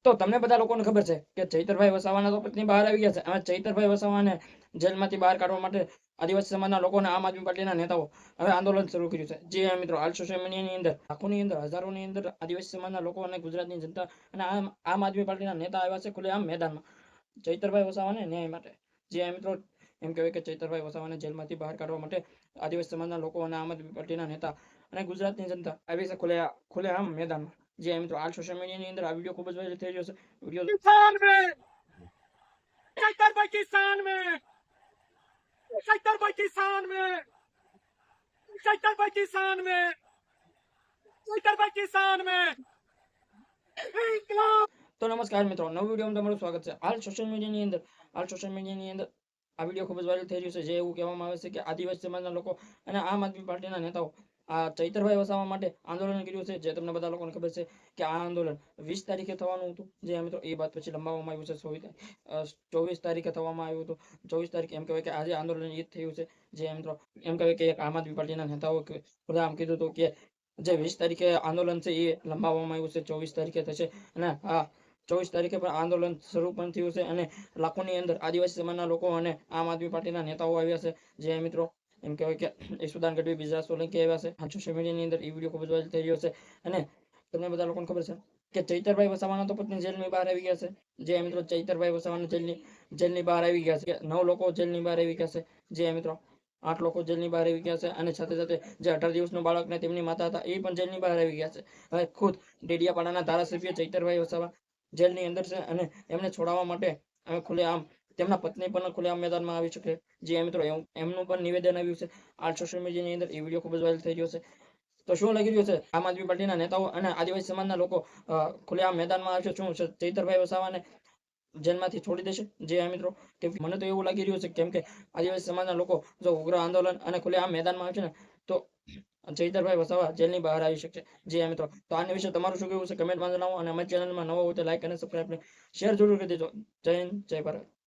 તો તમને બધા લોકોને ખબર છે કે ચૈતરભાઈ વસાવાના તો પત્ની બહાર આવી ગયા છે. હવે ચૈતરભાઈ વસાવાને જેલમાંથી બહાર કાઢવા માટે આદિવાસી સમાજના લોકોને આમ આદમી પાર્ટીના નેતાઓ હવે આંદોલન શરૂ કર્યું છે. જે મિત્રો હાલ સોશિયલ મીડિયાની અંદર લાખોની અંદર હજારોની અંદર આદિવાસી સમાજના લોકો અને ગુજરાતની જનતા અને આમ આદમી પાર્ટીના નેતા આવ્યા છે ખુલ્લેઆમ મેદાનમાં ચૈતરભાઈ વસાવાને ન્યાય માટે. જે મિત્રો એમ કહેવાય કે ચૈતરભાઈ વસાવાને જેલમાંથી બહાર કાઢવા માટે આદિવાસી સમાજના લોકો અને આમ આદમી પાર્ટીના નેતા અને ગુજરાતની જનતા આવી છે ખુલ્લેઆમ મેદાનમાં. જે મિત્રો હાલ સોશિયલ મીડિયાની અંદર આ વિડીયો ખૂબ જ વાયરલ થઈ રહ્યો છે. વિડીયો किसान में सत्तर भाई किसान में सत्तर भाई किसान में सत्तर भाई किसान में सत्तर भाई किसान में इंकलाब। તો નમસ્કાર મિત્રો, નવ વિડીયોમાં તમારું સ્વાગત છે. હાલ સોશિયલ મીડિયાની અંદર આ વિડીયો ખૂબ જ વાયરલ થઈ રહ્યો છે. જે એવું કહેવામાં આવે છે કે આદિવાસી સમાજના લોકો અને આમ આદમી પાર્ટીના નેતાઓ આ ચૈતરભાઈ વસાવા માટે આંદોલન કર્યું છે. જે તમને બધા લોકોને ખબર છે કે આ આંદોલન 20 તારીખે થવાનું હતું. જે મિત્રો એ બાદ પછી લંબાવવામાં આવ્યું છે. 24 તારીખે થવામાં આવ્યું હતું. 24 તારીખે એમ કહેવાય કે આજે આંદોલન એ જ થયું છે. જે મિત્રો એમ કહેવાય કે એક આમ આદમી પાર્ટીના નેતાઓ આમ કીધું હતું કે જે 20 તારીખે આંદોલન છે એ લંબાવવામાં આવ્યું છે. 24 તારીખે થશે અને આ 24 તારીખે પણ આંદોલન શરૂ પણ થયું છે અને લાખોની અંદર આદિવાસી સમાજના લોકો અને આમ આદમી પાર્ટીના નેતાઓ આવ્યા છે. જે મિત્રો એમ કહેવાય કે ઈસુદાન ગઢવી, બીજા સોલંકી આવ્યા છે. આ સોશિયલ મીડિયાની અંદર એ વિડીયો ખૂબ જ વાયરલ થઈ રહ્યો છે. અને તમને બધા લોકોને ખબર છે કે ચૈતરભાઈ વસાવાના તો પત્ની જેલની બહાર આવી ગયા છે. જે મિત્રો ચૈતરભાઈ વસાવાના જેલની બહાર આવી ગયા છે. 9 લોકો જેલની બહાર આવી ગયા છે. જે મિત્રો 8 લોકો જેલની બહાર આવી ગયા છે અને સાથે સાથે જે 18 દિવસનું બાળક ને તેમની માતા હતા એ પણ જેલની બહાર આવી ગયા છે. હવે ખુદ ડેડિયાપાડાના ધારાસભ્ય ચૈતરભાઈ વસાવા જેલની અંદર છે અને એમને છોડાવવા માટે હવે ખુલ્લેઆમ તેમના પત્ની પણ ખુલ્લેઆમ મેદાનમાં આવી શકે. જે મિત્રો એમનું પણ નિવેદન આવ્યું છે. આ સોશિયલ મીડિયાની અંદર એ વિડીયો ખૂબ જ વાયરલ થઈ રહ્યો છે. તો શું લાગી રહ્યું છે આમ આદમી પાર્ટીના નેતાઓ અને આદિવાસી સમાજના લોકો ખુલ્લેઆમ મેદાનમાં આવશે? શું ચૈતરભાઈ વસાવાને જેલમાંથી છોડી દેશે? જે મિત્રો કેમ મને તો એવું લાગી રહ્યું છે કેમ કે આદિવાસી સમાજના લોકો જો ઉગ્ર આંદોલન અને ખુલ્લેઆમ મેદાનમાં આવશે ને તો ચૈતરભાઈ વસાવા જેલની બહાર આવી શકશે. જે મિત્રો તો આના વિશે તમારું શું કહેવું છે કમેન્ટમાં જણાવો અને અમારી ચેનલમાં નવો હોય તો લાઈક અને સબસ્ક્રાઇબ શેર જરૂર કરી દેજો. જય હિન્દ, જય ભારત.